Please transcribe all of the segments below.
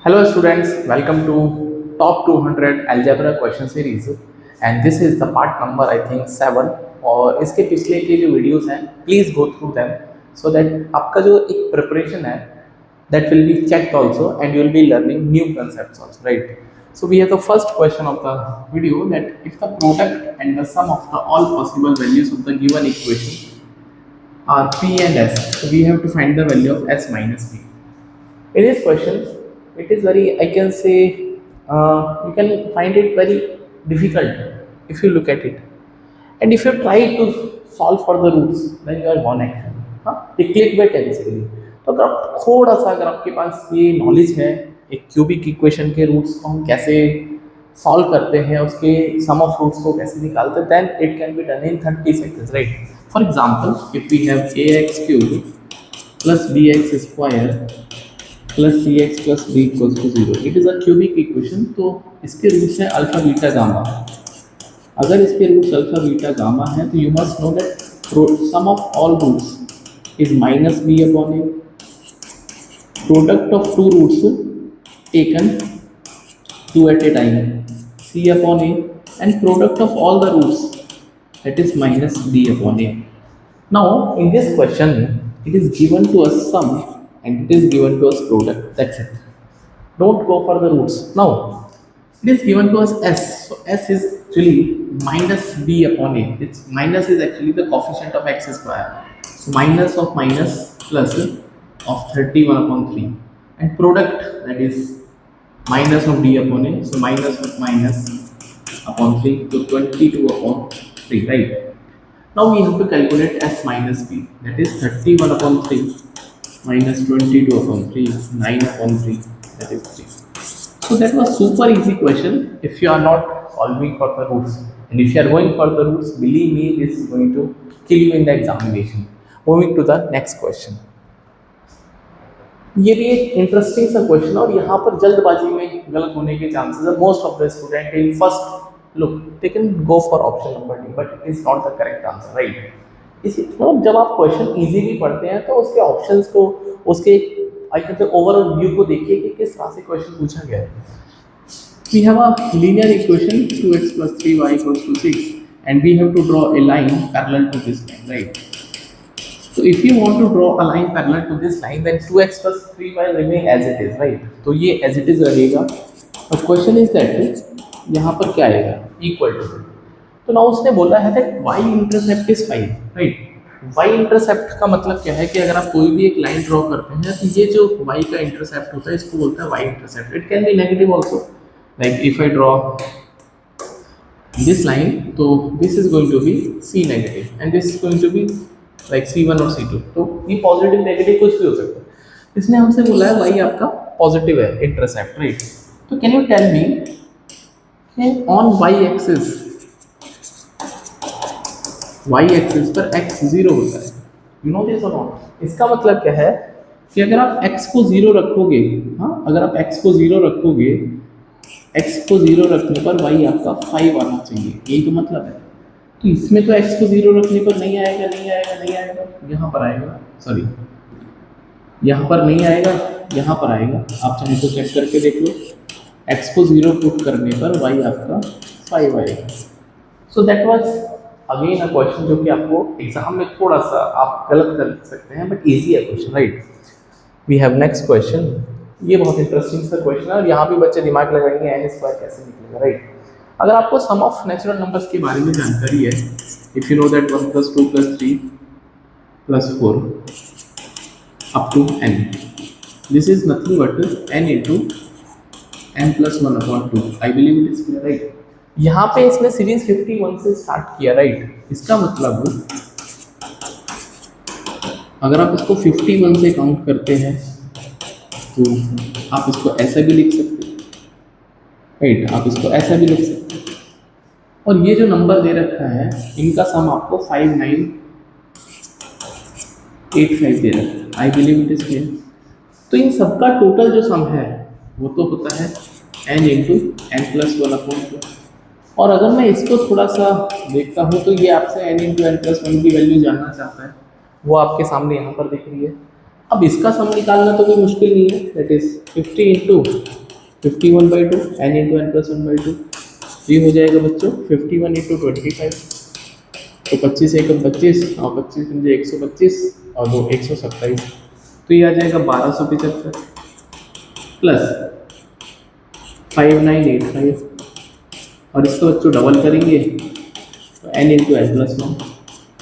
Hello students, welcome to Top 200 Algebra Question Series and this is the part number I think 7 और इसके पिछले के जो videos हैं please go through them so that आपका जो एक प्रिपरेशन है that will be checked also and you will be learning new concepts also, right? So we have the first question of the video that if the product and the sum of the all possible values of the given equation are p and s, so we have to find the value of s minus p. In this question, it is very, I can say, you can find it very difficult if you look at it. And if you try to solve for the roots, then you are one action. ये clickbait है basically. तो अगर आप थोड़ा सा अगर आपके पास ये नॉलेज है एक क्यूबिक इक्वेशन के रूट्स को हम कैसे सॉल्व करते हैं उसके सम ऑफ रूट्स को कैसे निकालते हैं then it can be done in 30 seconds, right? For example if we have ax cube plus bx square plus C X plus B equals to 0, it is a cubic equation. तो इसके roots हैं alpha beta gamma. अगर इसके roots alpha beta gamma है तो you must know that sum of all roots is minus B upon A. Product of two roots taken two at a time C upon A and product of all the roots that is minus B upon A. Now in this question it is given to us sum and it is given to us product. That's it. Don't go for the roots. Now it is given to us s. So s is actually minus b upon a. Its minus is actually the coefficient of x square. So minus of minus plus of 31 upon 3 and product that is minus of d upon a. So minus of minus upon 3 to 22 upon 3, right? Now we have to calculate s minus b, that is 31 upon 3 minus 22 upon 3, 9 upon 3, that is 3. So that was super easy question if you are not solving for the roots, and if you are going for the roots, believe me, this is going to kill you in the examination. Moving to the next question. ये भी एक interesting सा question और यहाँ पर जल्दबाजी में गलत होने के चांसेस है. Most of the student in first look they can go for option number D, but it is not the correct answer, right? इसी मतलब जब आप क्वेश्चन इजीली पढ़ते हैं तो उसके ऑप्शंस को उसके I can say overall view को देखिए कि किस तरह से क्वेश्चन पूछा गया है. We have a linear equation 2x + 3y = 6 and we have to draw a line parallel to this line, right? So if you want to draw a line parallel to this line then 2x + 3y remain as it is, right? तो ये as it is रहेगा. The question is that यहाँ पर क्या आएगा equal to. तो ना उसने बोला है that y intercept is 5, right? y intercept का मतलब क्या है कि अगर आप कोई भी एक लाइन ड्रॉ करते हैं तो ये जो y का इंटरसेप्ट होता है इसको बोलते हैं y intercept. It can be negative also, like if I draw this line तो this is going to be c negative and this is going to be like c1 और c2. तो ये पॉजिटिव नेगेटिव कुछ भी हो सकता है. इसने हमसे बोला है y आपका पॉजिटिव है इंटरसेप्ट, राइट? तो can you tell me on y-axis पर x 0 होता है. You know this or not? इसका मतलब क्या है कि अगर आप x को 0 रखोगे, हाँ अगर आप x को 0 रखोगे, x को 0 रखने पर y आपका 5 आना चाहिए, यही तो मतलब है. तो इसमें तो x को 0 रखने पर नहीं आएगा, नहीं आएगा, नहीं आएगा. यहाँ पर आएगा, सॉरी यहाँ पर नहीं आएगा, यहाँ पर आएगा. आप चाहे तो चेक करके देख लो. x को 0 पुट करने पर y आपका 5 आएगा. So that was again a question जो कि आपको एग्जाम में थोड़ा सा आप गलत कर सकते हैं बट इजी है question, right? We have next question. ये बहुत इंटरेस्टिंग सा क्वेश्चन है और यहाँ भी बच्चे दिमाग लगाएंगे n स्क्वायर कैसे निकलेगा, राइट? अगर आपको सम ऑफ नेचुरल नंबर्स के बारे में जानकारी है, if you know that 1 + 2 + 3 + 4 up to n, this is nothing but n into n + 1 upon 2. I believe it is clear, right? यहाँ पे इसने सीरीज 51 से स्टार्ट किया, राइट? इसका मतलब अगर आप इसको 51 से काउंट करते हैं तो आप इसको ऐसा भी लिख सकते हैं, राइट? आप इसको ऐसा भी लिख सकते हैं. और ये जो नंबर दे रखा है इनका सम आपको 5985 दे रखा है. आई बिलीव इट इज क्लियर. तो इन सबका टोटल जो सम है वो तो होता है n into n + 1 upon 2. और अगर मैं इसको थोड़ा सा देखता हूँ तो ये आपसे n into n + 1 की वैल्यू जानना चाहता है, वो आपके सामने यहाँ पर दिख रही है. अब इसका सम निकालना तो कोई मुश्किल नहीं है, that is 50 into 51/2 n into n plus 1/2। ये हो जाएगा बच्चों 51 इंटू 25, तो 25 एकम 25 और 25 पंजे 125 और 2 127, तो ये आ जाएगा 1275 प्लस 5985, और इसको बच्चों डबल करेंगे तो n into n plus 1,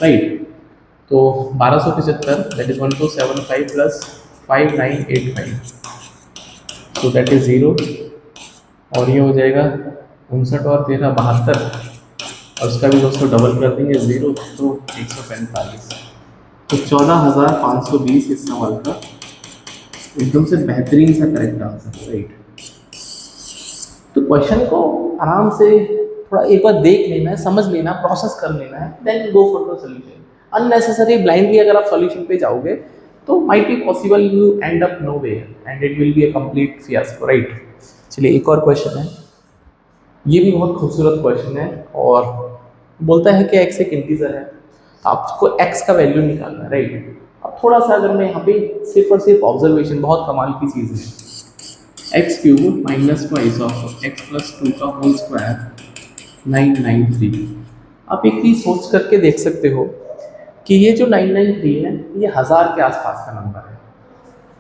right. तो 1275 दैट इज 1275 प्लस 5985, तो दैट इज 0, और ये हो जाएगा 59 और 13 72, और उसका भी दोस्तों डबल कर देंगे 0 तो 145, तो 14,520 इस सवाल का एकदम से बेहतरीन सा करेक्ट आंसर, राइट। तो क्वेश्चन को आराम से थोड़ा एक बार देख लेना है, समझ लेना, प्रोसेस कर लेना है, then go for the solution. Unnecessary blindly अगर आप सॉल्यूशन पे जाओगे तो might be possible you end up no way and it will be a complete fiasco, right. चलिए एक और क्वेश्चन है, ये भी बहुत खूबसूरत क्वेश्चन है, और बोलता है कि x एक इंटीजर है, आपको x का वैल्यू निकालना है, राइट। अब थोड़ा सा अगर मैं यहाँ पे सिर्फ और सिर्फ ऑब्जर्वेशन, बहुत कमाल की चीज़ है, x cube minus twice of x plus 2 का होल स्क्वायर 993। आप एक चीज सोच करके देख सकते हो कि ये जो 993 है ये 1000 के आसपास का नंबर है।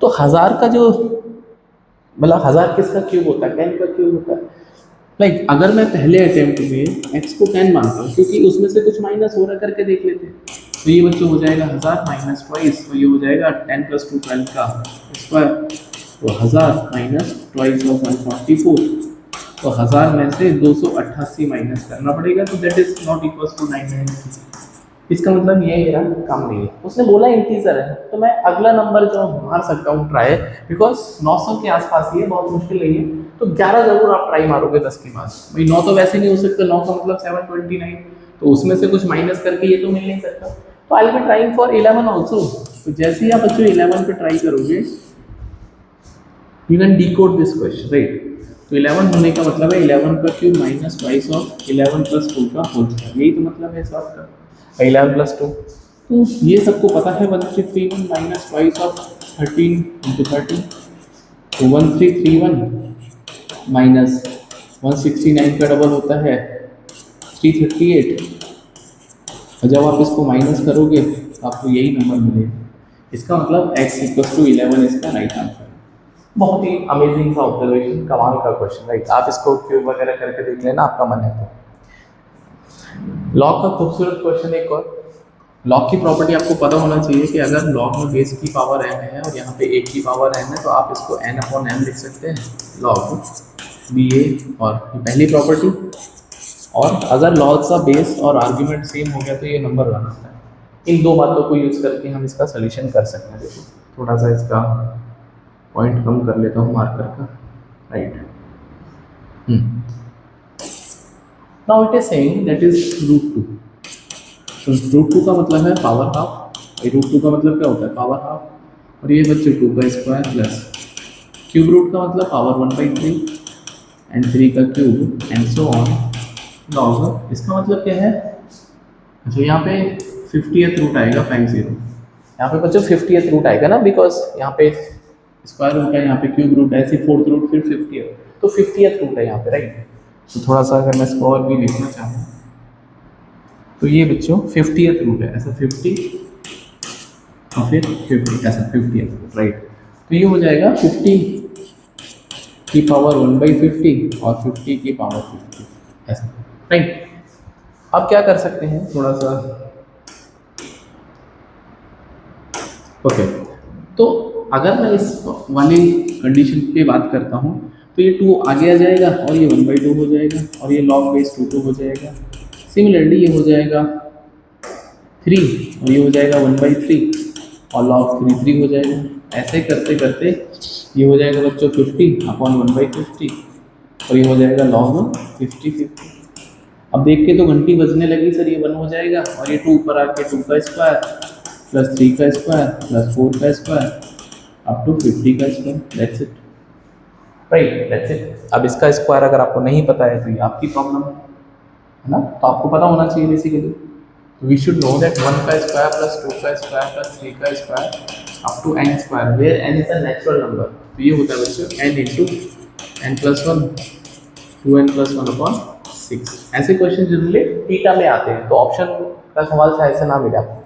तो 1000 का जो मतलब 1000 किसका क्यूब होता है, 10 का क्यूब होता है। लाइक अगर मैं पहले अटेम्प्ट में x को 10 मानता हूँ, क्योंकि उसमें से कुछ माइनस हो रहा करके देख लेते हैं, तो ये बच्चों हो जाएगा 1000 माइनस ट्वाइस, तो ये हो जाएगा 10 प्लस 2 12 का स्क्वायर, तो 1000 माइनस ट्वाइस ऑफ 144, तो 1000 में से 288 माइनस करना पड़ेगा, तो that is not equal to 993। इसका मतलब ये मेरा काम नहीं है। उसने बोला इंटीजर है, तो मैं अगला नंबर जो मार सकता हूँ ट्राई, बिकॉज 900 के आसपास ही है, बहुत मुश्किल नहीं है, तो 11 जरूर आप ट्राई मारोगे 10 के बाद। भाई 9 तो वैसे नहीं हो सकता, 9 का मतलब 729, तो उसमें से कुछ माइनस करके ये तो मिल नहीं सकता, तो I will be trying for 11 also. तो जैसे ही आप बच्चों 11 पे ट्राई करोगे, you can decode this question, right. तो 11 होने का मतलब है 11 का cube minus twice of 11 plus 2 का होल स्क्वायर, यही तो मतलब है सॉल्व का 11 प्लस 2। तो ये सबको पता है 1331 माइनस ट्वाइस ऑफ 13 इंटू 13, तो 1331 माइनस 169 का डबल होता है 338, और जब आप इसको माइनस करोगे तो आपको यही नंबर मिलेगा। इसका मतलब x इक्वल टू 11 इसका राइट आंसर। बहुत ही अमेजिंग सा ऑब्जर्वेशन, कमाल का क्वेश्चन, राइट। आप इसको क्यूब वगैरह करके देख लेना, आपका मन है तो। लॉग का खूबसूरत क्वेश्चन एक और, लॉग की प्रॉपर्टी आपको पता होना चाहिए कि अगर लॉग में बेस की पावर n है और यहाँ पे a की पावर n है, तो आप इसको n/m लिख सकते हैं, लॉग ba, और पहली प्रॉपर्टी। और अगर लॉग का बेस और आर्ग्यूमेंट सेम हो गया तो ये नंबर 1 आता है। इन दो बातों को यूज़ करके हम इसका सोल्यूशन कर सकते हैं। देखो थोड़ा सा इसका पॉइंट कम कर लेता हूँ मार्कर का, right. Now it is saying that is √2। तो √2 का मतलब है पावर हाफ, √2 का मतलब क्या होता है, पावर हाफ, और ये बच्चे 2 का स्क्वायर प्लस क्यूब रूट का मतलब पावर 1/3 एंड 3 का cube and so on log. इसका मतलब क्या है, अच्छा यहाँ पे 50th रूट आएगा 50, यहाँ पे बच्चों 50th रूट आएगा ना, बिकॉज यहाँ पे स्क्वायर रूट है, यहाँ पे क्यूब रूट है, ऐसे 4th रूट फिर 50th, तो 50th रूट है यहाँ पे, राइट। तो थोड़ा सा अगर मैं इसको और भी लिखना चाहूँ तो ये बच्चों 50th रूट है, ऐसा 50 और फिर 50, ऐसा 50th रूट, राइट। तो ये हो जाएगा 50 की पावर 1/50 और 50 की पावर 50, ऐसा, राइट। अब क्या कर सकते हैं, थोड़ा सा ओके। तो अगर मैं इस वाली कंडीशन पे बात करता हूँ तो ये 2 आगे आ जाएगा और ये 1/2 हो जाएगा, और ये लॉग बेस 2 हो जाएगा। सिमिलरली ये हो जाएगा 3 और ये हो जाएगा 1/3 और लॉग 3 हो जाएगा। ऐसे करते करते ये हो जाएगा बच्चों 50/1/50 और ये हो जाएगा लॉग 50/50। अब देख के तो घंटी बजने लगी सर, ये 1 हो जाएगा और ये 2 ऊपर आके 2 का स्क्वायर प्लस 3 का स्क्वायर प्लस 4 का स्क्वायर अप टू 50 का square, that's it, right, that's it. अब इसका स्क्वायर अगर आपको नहीं पता है तो ये आपकी प्रॉब्लम है ना, तो आपको पता होना चाहिए basically. We should know that 1 का स्क्वायर प्लस 2 का स्क्वायर प्लस 3 का square up to n square where n is a natural number, तो ये होता है बच्चों n into n plus one, 2n+1/6। ऐसे क्वेश्चन जनरली थीटा में आते हैं, तो ऑप्शन का सवाल शायद से ना मिले आपको।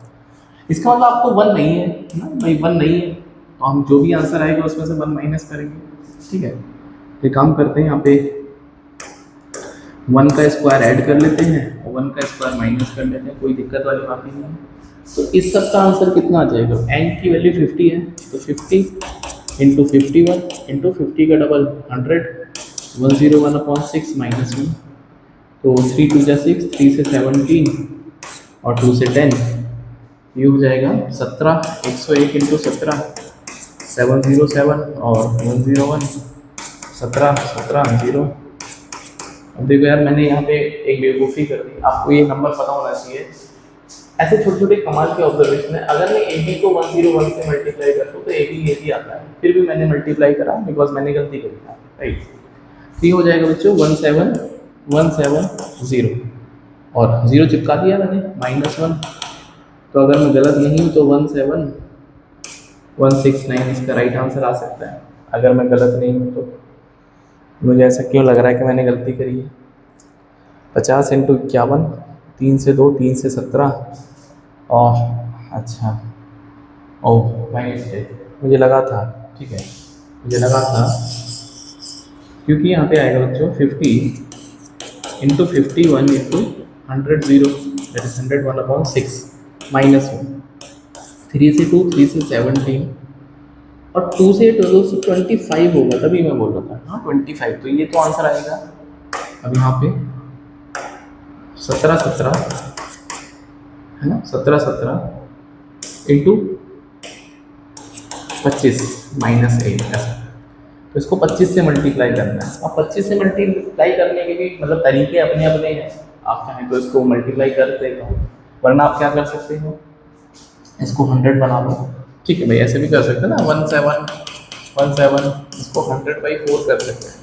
इसका मतलब आपको वन नहीं है ना भाई, वन नहीं है तो हम जो भी आंसर आएगा उसमें से वन माइनस करेंगे, ठीक है। तो काम करते हैं, यहाँ पे वन का स्क्वायर ऐड कर लेते हैं और वन का स्क्वायर माइनस कर लेते हैं, कोई दिक्कत वाली बात नहीं है। तो इस सब का आंसर कितना आ जाएगा, n की वैल्यू 50 है तो 50 इंटू 51 इंटू 50 का डबल 100, 101/6 -1, तो 3 2 जा 6, 3 से 17 और 2 से 10, ये हो जाएगा 17, 101 इंटू 17 707 और 101, 17 17 0। अब देखो यार, मैंने यहाँ पे एक बेवकूफ़ी कर दी, आपको ये नंबर पता होना चाहिए। ऐसे छोटे छोटे कमाल के ऑब्जर्वेशन है, अगर मैं ए बी को 101 से मल्टीप्लाई करता हूँ तो ए बी आता है, फिर भी मैंने मल्टीप्लाई करा बिकॉज मैंने गलती करी था, राइट। तो ये हो जाएगा बच्चों 17170 और 0 चिपका दिया मैंने -1, तो अगर मैं गलत नहीं हूँ तो 17169 इसका राइट आंसर आ सकता है, अगर मैं गलत नहीं हूँ तो। मुझे ऐसा क्यों लग रहा है कि मैंने गलती करी है। 50 इंटू 51, 3 से 2, 3 से 17 और अच्छा ओह भाई मुझे लगा था, ठीक है मुझे लगा था, क्योंकि यहाँ पे आएगा बच्चों 50 इंटू 51 इंटू 100 0 दैट इज 101/6 -1, 3 से 2, 3 से 17 और 2 से 2 से 25 होगा, तभी मैं बोल रहा था हाँ 25, तो ये तो आंसर आएगा। अब यहाँ पे 17 17 है ना, 17 17 इंटू 25 -8 ऐसा, तो इसको 25 से मल्टीप्लाई करना है। अब 25 से मल्टीप्लाई करने के भी मतलब तरीके अपने अपने हैं, आप चाहें तो इसको मल्टीप्लाई कर देगा, वरना आप क्या कर सकते हो, इसको 100 बना लो, ठीक है भाई, ऐसे भी कर सकते हैं ना, 1717 इसको 100/4 कर सकते हैं,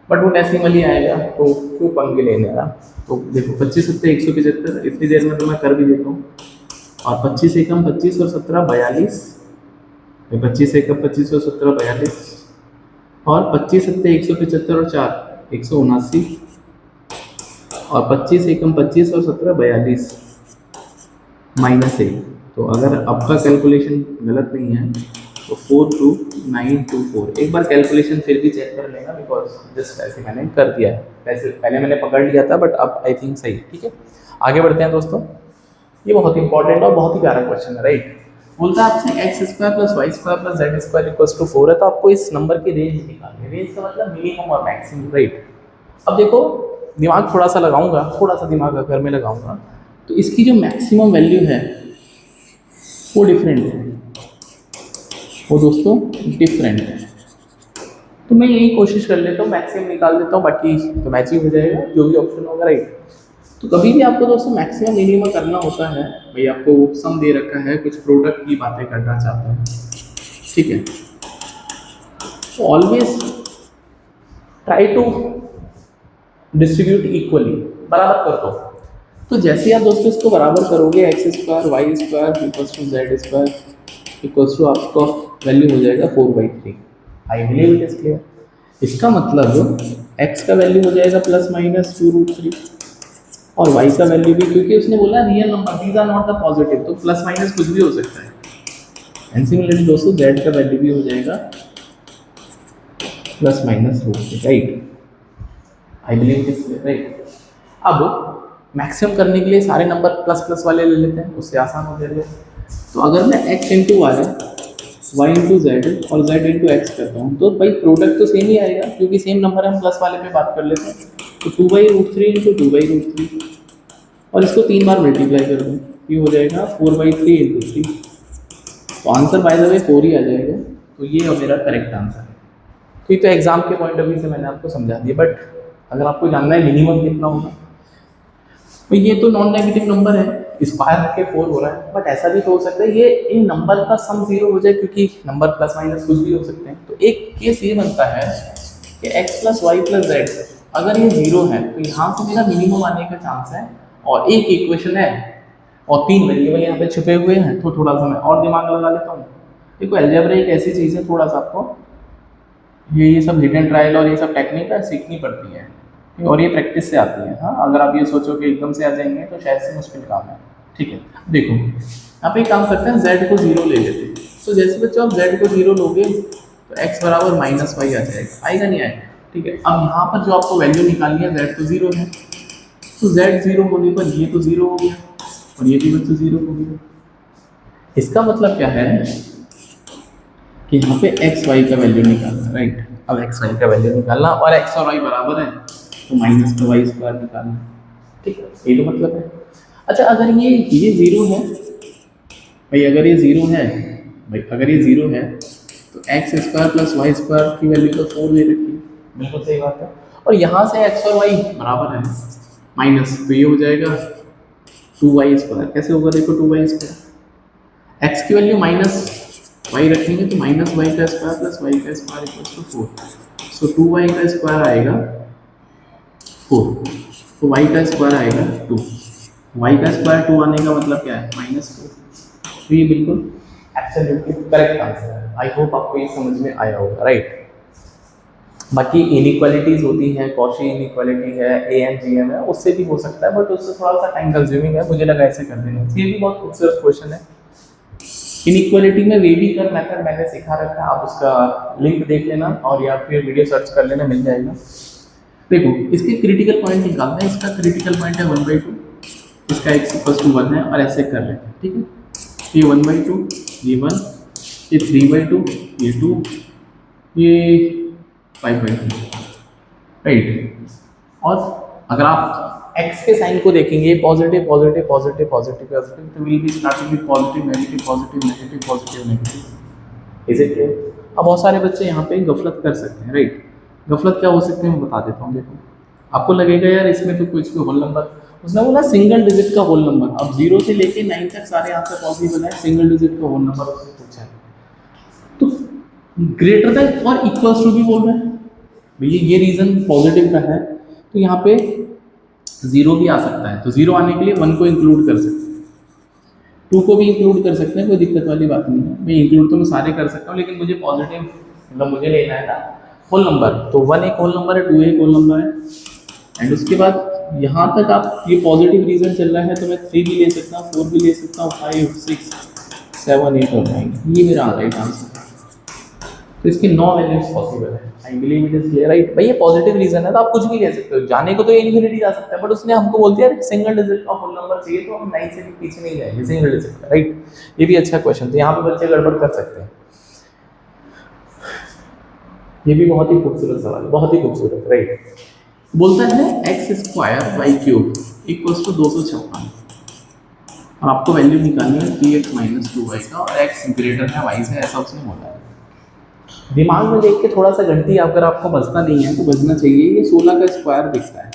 बट वो डेसिमल ही आएगा तो क्यों पंगे लेने रहा। तो देखो 25 सत्ते 175, इतनी देर में तो मैं कर भी देता हूँ, और 25 एकम 25 और 17 42, 25 एकम 25 और 17 42, और 25 सत्ते 175 और 4 179, और 25 एकम 25 और 17 42 -1। तो अगर आपका कैलकुलेशन गलत नहीं है तो 42924, एक बार कैलकुलेशन फिर भी चेक कर लेना बिकॉज जस्ट ऐसे मैंने कर दिया है, वैसे पहले मैंने पकड़ लिया था बट अब आई थिंक सही, ठीक है। आगे बढ़ते हैं दोस्तों, ये बहुत इंपॉर्टेंट और बहुत ही प्यारा क्वेश्चन है, राइट। बोलता है आपसे x² + y² + z² = 4 है, तो आपको इस नंबर की रेंज निकालनी है। रेंज का मतलब मिनिमम और मैक्सिमम, राइट। अब देखो दिमाग थोड़ा सा लगाऊंगा, थोड़ा सा दिमाग अगर मैं लगाऊंगा तो इसकी जो मैक्सिमम वैल्यू है वो डिफरेंट है, वो दोस्तों डिफरेंट है। तो मैं यही कोशिश कर लेता हूँ, मैक्सिमम निकाल देता हूँ, बाकी तो मैच ही हो जाएगा जो भी ऑप्शन होगा, राइट। तो कभी भी आपको दोस्तों मैक्सिमम मिनिमम करना होता है, भाई आपको सम दे रखा है, कुछ प्रोडक्ट की बातें करना चाहते हैं, ठीक है, तो always try to distribute equally, बराबर कर दो। तो जैसे आप दोस्तों इसको बराबर करोगे x² y² = z² equals to आपका वैल्यू हो जाएगा 4/3। आई बिलीव इट इज क्लियर। इसका मतलब x का वैल्यू हो जाएगा ±2√3 और y का वैल्यू भी, क्योंकि उसने बोला real number these are not the positive, तो प्लस माइनस कुछ भी हो सकता है। एंड सिमिलरली दोस्तों z का वैल्यू भी हो जाएगा ±√3, right. I believe it is clear, right. अब मैक्सिमम करने के लिए सारे नंबर प्लस प्लस वाले ले लेते हैं, उससे आसान हो जाएगा। तो अगर मैं x into Y, y into Z और z इंटू एक्स करता हूँ तो भाई प्रोडक्ट तो सेम ही आएगा, क्योंकि सेम नंबर हम प्लस वाले पे बात कर लेते हैं। तो 2/√3 इंटू 2/√3 और इसको 3 बार मल्टीप्लाई कर दूँ, ये हो जाएगा 4/3 इंटू 3। तो आंसर बाय द वे 4 ही आ जाएगा, तो ये मेरा करेक्ट आंसर है। तो ये तो एग्जाम के पॉइंट ऑफ व्यू से मैंने आपको समझा दिया, बट अगर आपको जानना है मिनिमम कितना होगा, तो ये तो नॉन नेगेटिव नंबर है, स्क्वायर रख के 4 हो रहा है, बट ऐसा भी तो हो सकता है ये इन नंबर का सम 0 हो जाए, क्योंकि नंबर प्लस माइनस कुछ भी हो सकते हैं। तो एक केस ये बनता है कि x + y + z अगर ये 0 है तो यहाँ से मेरा मिनिमम आने का चांस है, और एक इक्वेशन है और 3 वेरिएबल यहाँ पे छुपे हुए हैं, तो थोड़ा सा मैं और दिमाग लगा लेता हूँ। देखो अलजेब्रा एक ऐसी चीज़ है, थोड़ा सा आपको ये सब हिट एंड ट्रायल और ये सब टेक्निक है सीखनी पड़ती है, ठीक है? और ये प्रैक्टिस से आती है। हाँ, अगर आप ये सोचो कि एकदम से आ जाएंगे तो शायद से मुश्किल काम है, ठीक है? देखो आप एक काम करते हैं, z को 0 ले लेते हैं। तो जैसे बच्चों आप z को 0 लोगे तो x बराबर माइनस वाई आ जाएगा, आएगा नहीं आएगा, ठीक है? अब यहाँ पर जो आपको वैल्यू निकालनी है z तो 0 है, तो z 0 होने पर ये तो 0 हो गया और ये भी बच्चों 0 हो गया। इसका मतलब क्या है कि यहाँ पे एक्स वाई का वैल्यू निकालना, राइट? अब एक्स वाई का वैल्यू निकालना और एक्स और वाई बराबर है तो माइनस का वाई स्क्वायर निकालना, ठीक है? ये तो मतलब है। अच्छा अगर ये जीरो है भाई, अगर ये जीरो है भाई, अगर ये जीरो है तो X square plus Y square की वैल्यू तो 4 दे रखी है, बिल्कुल सही बात है। और यहाँ से एक्स और वाई बराबर है माइनस, तो ये हो जाएगा 2y स्क्वायर। कैसे होगा देखो, 2y स्क्वायर, एक्स की वैल्यू माइनस वाई रखेंगे तो माइनस वाई का स्क्वायर प्लस वाई का square equal to 4। So 2y का स्क्वायर आएगा 4, तो y का स्क्वायर आएगा 2। y का स्क्वायर 2 आने का मतलब क्या है, -4। तो ये बिल्कुल एब्सोल्युटली करेक्ट आंसर है। आई होप आपको ये समझ में आया होगा, राइट? बाकी इनइक्वालिटीज होती हैं, कॉशी इनइक्वालिटी है, ANGM है, उससे भी हो सकता है, बट उससे थोड़ा सा टाइम कंज्यूमिंग है, मुझे लगा ऐसे कर देना। ये भी बहुत खूबसूरत क्वेश्चन है। इनइक्वालिटी में वेबीकर मेथड मैंने सिखा रखा है, आप उसका लिंक देख लेना और या फिर वीडियो सर्च कर लेना, मिल जाएगा। देखो इसके क्रिटिकल पॉइंट निकालना है, इसका क्रिटिकल पॉइंट है 1/2, इसका x = 1 है और ऐसे कर लेते हैं, ठीक है? ये 1/2, ये 1, ये 3/2, ये 2, ये 5/2, राइट? और अगर आप x के साइन को देखेंगे, positive positive positive positive positive, तो will be starting with positive negative positive negative positive negative. Is it clear? अब बहुत सारे बच्चे यहाँ पे गफलत कर सकते हैं, राइट? गफलत क्या हो सकते हैं मैं बता देता हूँ। देखो आपको लगेगा यार इसमें तो कुछ होल नंबर, उसने बोला सिंगल डिजिट का होल नंबर। अब 0 से लेके 9 तक सारे आंसर पॉसिबल है, सिंगल डिजिट का होल नंबर उसने पूछा है तो ग्रेटर देन और इक्वल्स टू भी बोल रहे हैं भैया, ये रीजन पॉजिटिव का है तो यहाँ पे 0 भी आ सकता है। तो 0 आने के लिए 1 को इंक्लूड कर सकते हैं, 2 को भी इंक्लूड कर सकते हैं, कोई दिक्कत वाली बात नहीं है। मैं इंक्लूड तो मैं सारे कर सकता हूँ, लेकिन मुझे पॉजिटिव मतलब मुझे लेना है ना होल नंबर। तो 1 एक होल नंबर है, 2 एक होल नंबर है, एंड उसके बाद यहाँ तक आप ये पॉजिटिव रीजन चल रहा है तो मैं 3 भी ले सकता हूँ, 4 भी ले सकता हूँ, 5 6 7 8 और 9, ये मेरा राइट आंसर है। तो इसकी 9 वैल्यूज पॉसिबल है। आई believe it is clear, right? भाई ये पॉजिटिव रीजन है तो आप कुछ भी ले सकते हो, जाने को तो ये इन्फिनिटी जा सकता है, बट उसने हमको बोल दिया सिंगल डिजिट का होल नंबर चाहिए तो हम 9 से भी पीछे नहीं जाएंगे, सिंगल डिजिट का, राइट? ये भी अच्छा क्वेश्चन, तो यहाँ पे बच्चे गड़बड़ कर सकते हैं। ये भी बहुत ही खूबसूरत सवाल है, बहुत ही खूबसूरत, राइट? बोलता है x² y³ = 256 और आपको वैल्यू निकालनी है 3x - 2y का और x ग्रेटर है y से, ऐसा उसने बोला है। दिमाग में देख के थोड़ा सा घंटी अगर आपको बजता नहीं है तो बजना चाहिए। ये 16 का स्क्वायर दिखता है,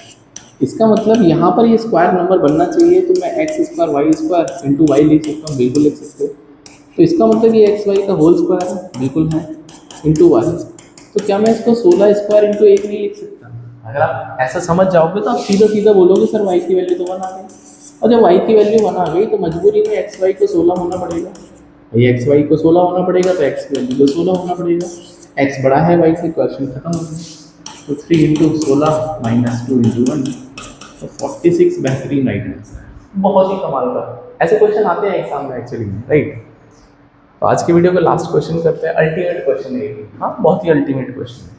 इसका मतलब यहाँ पर ये स्क्वायर नंबर बनना चाहिए, तो मैं x² y² × y लिख सकता हूँ, बिल्कुल लिख सकते हो। तो इसका मतलब ये x y का होल स्क्वायर है, बिल्कुल है, × y। तो क्या मैं इसको 16² × 1 नहीं लिख सकता? अगर आप ऐसा समझ जाओगे तो आप सीधा सीधा बोलोगे सर y की वैल्यू तो 1 आ गई, और जब y की वैल्यू 1 आ गई तो मजबूरी में x y को 16 होना पड़ेगा। ये x y को 16 होना पड़ेगा तो x की वैल्यू को 16 होना पड़ेगा। x बड़ा है y से, क्वेश्चन खत्म हो गया। तो 3 × 16 - 2 × 1, तो 46 बेहतरीन राइट आंसर है। बहुत ही कमाल का, ऐसे क्वेश्चन आते हैं एग्जाम में एक्चुअली में, राइट? तो आज की वीडियो का लास्ट क्वेश्चन करते हैं, अल्टीमेट क्वेश्चन है ये। हाँ, बहुत ही अल्टीमेट क्वेश्चन है।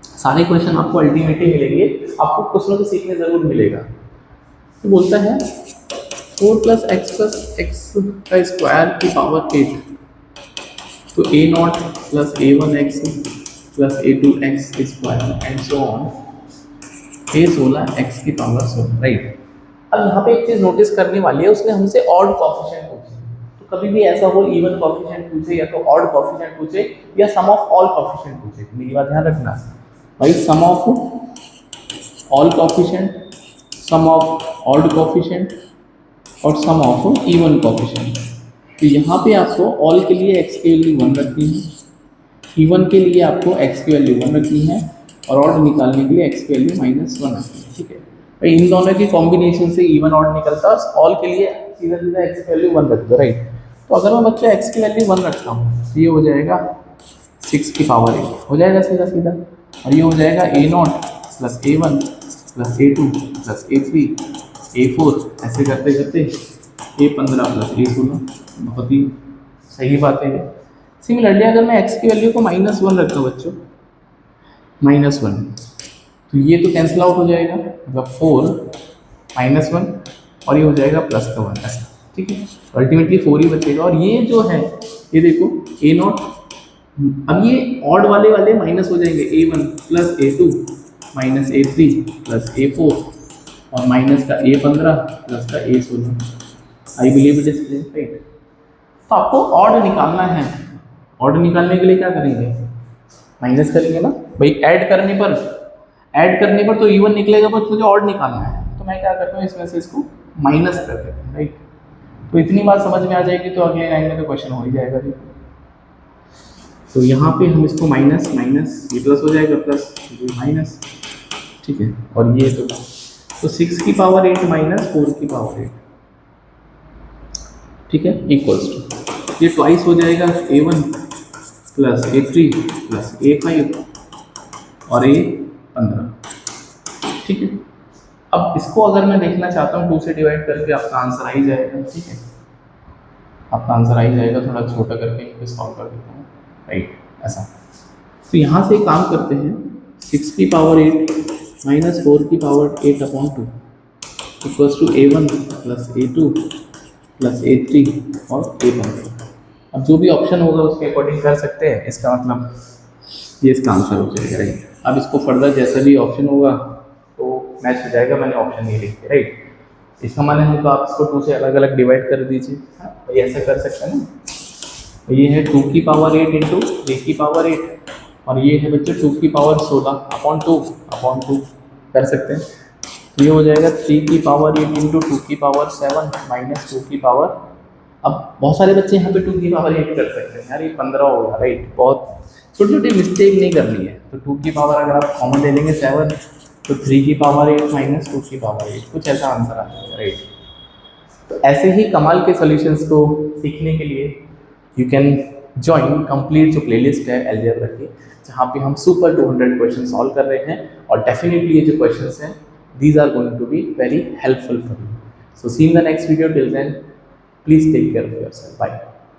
सारे क्वेश्चन आपको अल्टीमेट ही मिलेंगे, आपको कुछ ना कुछ सीखने जरूर मिलेगा। तो बोलता है 4 + x + x² की पावर 8, तो a0 + a1x + a2x² and so on, a16 x की पावर 16, राइट? अब यहाँ पे एक चीज नोटिस करने वाली है, उसने हमसे ऑड कोएफिशिएंट पूछे। तो कभी भी ऐसा हो इवन कोएफिशिएंट पूछे या तो ऑड कोएफिशिएंट पूछे या सम ऑफ ऑल कोएफिशिएंट पूछे, मेरी बात ध्यान रखना भाई, sum of all coefficient, sum of odd coefficient और सम ऑफ इवन कोएफिशिएंट। तो यहाँ पे आपको ऑल के लिए x की वैल्यू 1 रखनी है, इवन के लिए आपको x की वैल्यू 1 रखनी है और ऑड निकालने के लिए x की वैल्यू -1 रखनी है, ठीक है भाई? इन दोनों के कॉम्बिनेशन से इवन ऑड निकलता है, ऑल के लिए सीधा सीधा x की वैल्यू 1 रख दो, राइट? तो अगर मैं बच्चा x की वैल्यू 1 रखता हूँ तो ये हो जाएगा 6 की पावर 8 हो जाएगा सीधा सीधा, और ये हो जाएगा a0 plus a1 plus a2 plus a3 a4 ऐसे करते करते a15 प्लस a16। बहुत ही सही बात है ये। सिमिलरली अगर मैं x की वैल्यू को -1 रखता हूँ बच्चों, -1, तो ये तो कैंसिल आउट हो जाएगा, मतलब 4 -1 और ये हो जाएगा +1 ऐसा, ठीक है। अल्टीमेटली 4 ही बचेगा। और ये जो है ये देखो a0, अब ये ऑड वाले वाले माइनस हो जाएंगे, a1 plus a2 minus a3 plus a4 और माइनस का a15 प्लस का a16। I believe it is clear, right. तो आपको ऑड निकालना है, ऑड निकालने के लिए क्या करेंगे, माइनस करेंगे ना भाई। ऐड करने पर तो इवन निकलेगा, बट मुझे ऑड निकालना है तो मैं क्या करता हूँ, इसमें से इसको माइनस कर देता हूँ, राइट। तो इतनी बात समझ में आ जाएगी तो अगले लाइन में तो क्वेश्चन हो ही जाएगा जी। तो यहाँ पे हम इसको माइनस माइनस, ये प्लस हो जाएगा, प्लस ये माइनस, ठीक है। और ये तो 6 की पावर 8 माइनस 4 की पावर 8, ठीक है, इक्वल्स टू ये ट्वाइस हो जाएगा a1 plus a3 plus a5 और a15, ठीक है। अब इसको अगर मैं देखना चाहता हूँ 2 से डिवाइड करके, आपका आंसर आ ही जाएगा, ठीक है, आपका आंसर आ ही जाएगा। थोड़ा छोटा करके इनको सॉल्व कर देता हूँ, राइट, ऐसा। तो यहाँ से काम करते हैं, 6 की पावर 8 माइनस 4 की power 8/2 equals to a1 plus a2 plus a3 और a15। अब जो भी ऑप्शन होगा उसके अकॉर्डिंग कर सकते हैं, इसका मतलब ये इसका आंसर हो जाएगा, राइट। अब इसको फर्दर जैसा भी ऑप्शन होगा तो मैच हो जाएगा, मैंने ऑप्शन ये लिख दिया, राइट। इसका माने है तो आप इसको 2 से अलग अलग डिवाइड कर दीजिए, हाँ भाई ऐसा कर सकते हैं ना। तो ये है 2 की पावर 8 इंटू 3 की पावर 8 और ये है बच्चों 2 की पावर 16/2 कर सकते हैं। तो ये हो जाएगा 3 की पावर 8 इंटू 2 की पावर 7 माइनस 2 की पावर, अब बहुत सारे बच्चे यहाँ पे 2 की पावर 8 कर सकते हैं, यार ये 15 होगा, राइट। बहुत छोटी छोटी मिस्टेक नहीं करनी है। तो 2 की पावर अगर आप कॉमन ले लेंगे 7, तो 3 की पावर 8 माइनस 2 की पावर 8, कुछ ऐसा आंसर आ जाएगा, राइट। तो ऐसे ही कमाल के सॉल्यूशंस को सीखने के लिए यू कैन ज्वाइन कंप्लीट जो प्लेलिस्ट है अलजेब्रा की, जहाँ पे हम सुपर 200 क्वेश्चन सॉल्व कर रहे हैं। और डेफिनेटली ये जो क्वेश्चंस हैं these are going to be very helpful for you. So see you in the next video. Till then, please take care of yourself. Bye.